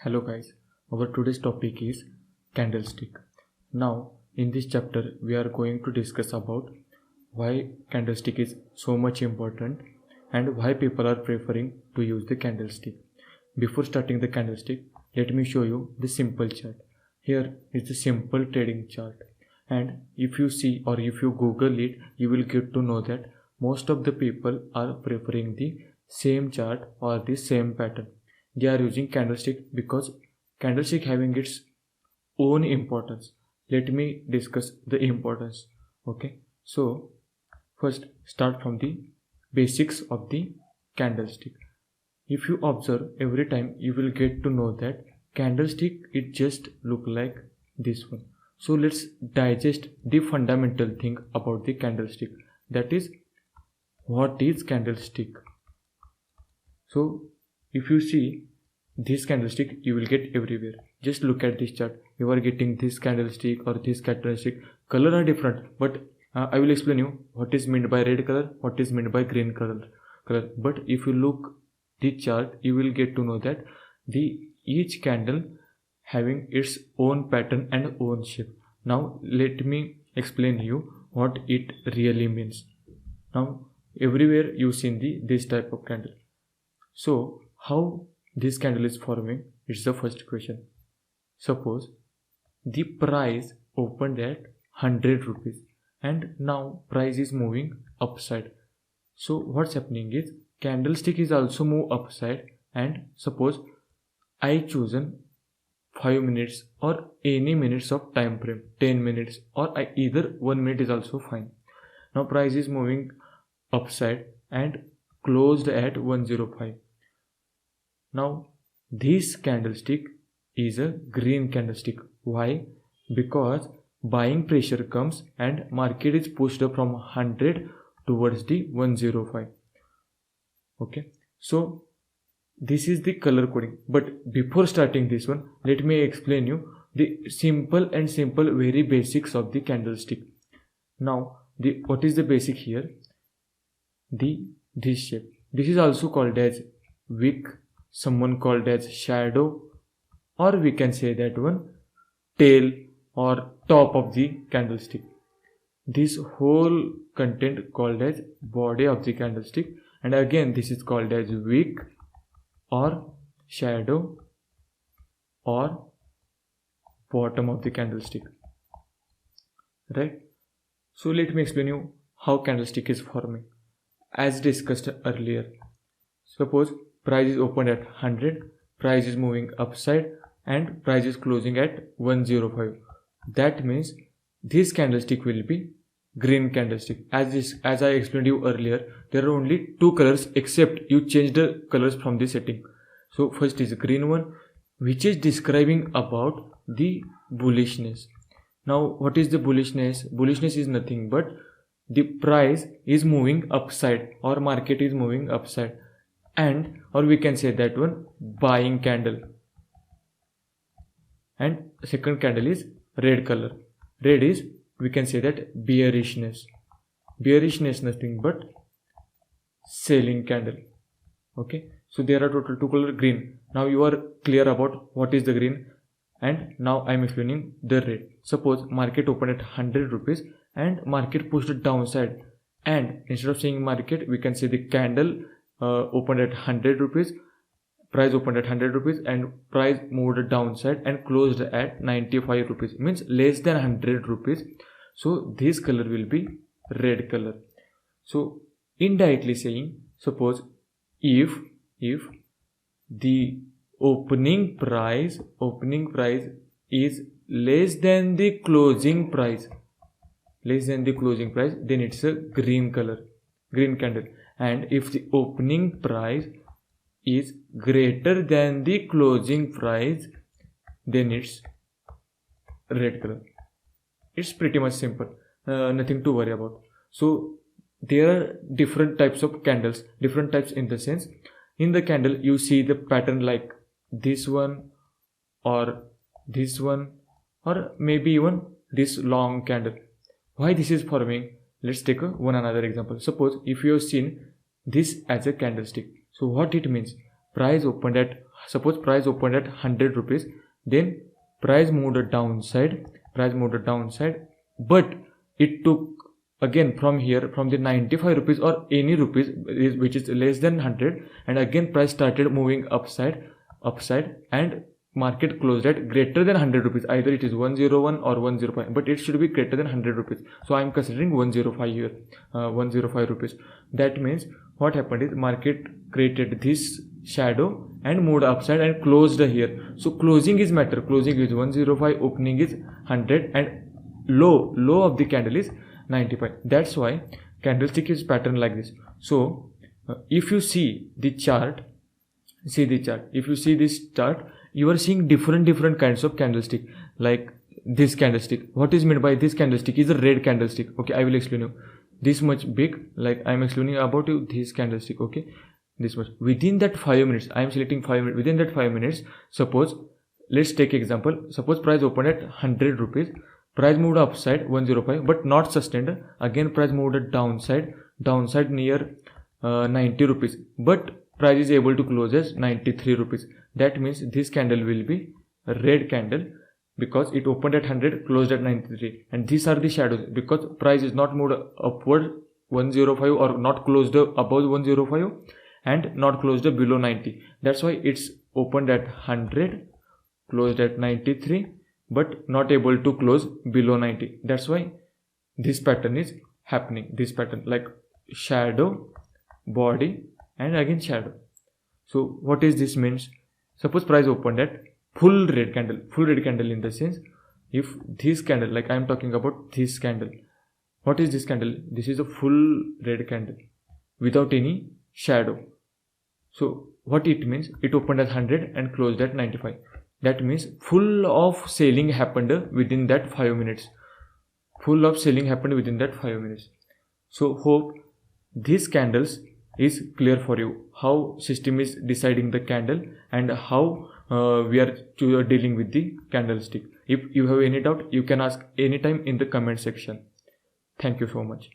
Hello guys, our today's topic is candlestick. Now in this chapter we are going to discuss about why candlestick is so much important and why people are preferring to use the candlestick. Before starting the candlestick, let me show you the simple chart. Here is the simple trading chart, and if you see or if you Google it, you will get to know that most of the people are preferring the same chart or the same pattern. They are using candlestick because candlestick having its own importance. Let me discuss the importance. Okay, so first start from the basics of the candlestick. If you observe every time, you will get to know that candlestick it just look like this one. So let's digest the fundamental thing about the candlestick, that is what is candlestick. So if you see this candlestick, you will get everywhere. Just look at this chart. You are getting this candlestick or this candlestick. Color are different, but I will explain you what is meant by red color, what is meant by green color. But if you look the chart, you will get to know that each candle having its own pattern and own shape. Now let me explain you what it really means. Now everywhere you see this type of candle. So how this candle is forming? It's the first question. Suppose the price opened at 100 rupees and now price is moving upside. So what's happening is candlestick is also move upside, and suppose I chosen 5 minutes or any minutes of time frame, 10 minutes or either 1 minute is also fine. Now price is moving upside and closed at 105. Now this candlestick is a green candlestick. Why? Because buying pressure comes and market is pushed up from 100 towards the 105. Okay, so this is the color coding. But before starting this one, let me explain you the simple very basics of the candlestick. Now what is the basic here? This shape. This is also called as wick, someone called as shadow, or we can say that one tail or top of the candlestick. This whole content called as body of the candlestick, and again this is called as wick or shadow or bottom of the candlestick, right? So let me explain you how candlestick is forming. As discussed earlier, suppose price is opened at 100, price is moving upside and price is closing at 105. That means this candlestick will be green candlestick. As I explained you earlier, there are only two colors except you change the colors from the setting. So first is green one, which is describing about the bullishness. Now what is the bullishness? Bullishness is nothing but the price is moving upside or market is moving upside, and or we can say that one buying candle. And second candle is red color. Red is, we can say that bearishness. Bearishness nothing but selling candle. Okay, so there are total two color green. Now you are clear about what is the green, and now I am explaining the red. Suppose market opened at 100 rupees and market pushed it downside, and instead of saying market, we can say the candle opened at 100 rupees, price opened at 100 rupees and price moved downside and closed at 95 rupees, means less than 100 rupees. So this color will be red color. So indirectly saying, suppose if the opening price is less than the closing price, then it's a green color, green candle. And if the opening price is greater than the closing price, then it's red color. It's pretty much simple, nothing to worry about. So there are different types of candles, different types in the sense, in the candle you see the pattern like this one or this one or maybe even this long candle. Why this is forming? Let's take one another example. Suppose if you have seen this as a candlestick, so what it means? Price opened at suppose price opened at 100 rupees, then price moved downside, but it took again from here, from the 95 rupees or any rupees which is less than 100, and again price started moving upside, and market closed at greater than 100 rupees. Either it is 101 or 105, but it should be greater than 100 rupees. So I am considering 105 here, 105 rupees. That means what happened is market created this shadow and moved upside and closed here. So closing is matter. Closing is 105, opening is 100, and low of the candle is 95. That's why candlestick is pattern like this. So if you see the chart, if you see this chart, you are seeing different kinds of candlestick. Like this candlestick, what is meant by this candlestick is a red candlestick. Okay, I will explain you. This much big, like I am explaining about you this candlestick. Okay, this much. Within that 5 minutes, I am selecting 5 minutes. Within that 5 minutes, suppose, let's take example. Suppose price opened at 100 rupees, price moved upside 105, but not sustained. Again price moved downside near 90 rupees, but price is able to close as 93 rupees. That means this candle will be a red candle because it opened at 100, closed at 93, and these are the shadows because price is not moved upward 105 or not closed above 105 and not closed below 90. That's why it's opened at 100, closed at 93, but not able to close below 90. That's why this pattern is happening. This pattern, like shadow, body, and again shadow. So what is this means? Suppose price opened at full red candle in the sense, if this candle, like I am talking about this candle, what is this candle? This is a full red candle without any shadow. So what it means? It opened at 100 and closed at 95. That means full of selling happened within that 5 minutes. So hope these candles is clear for you, how system is deciding the candle and how we are dealing with the candlestick. If you have any doubt, you can ask anytime in the comment section. Thank you so much.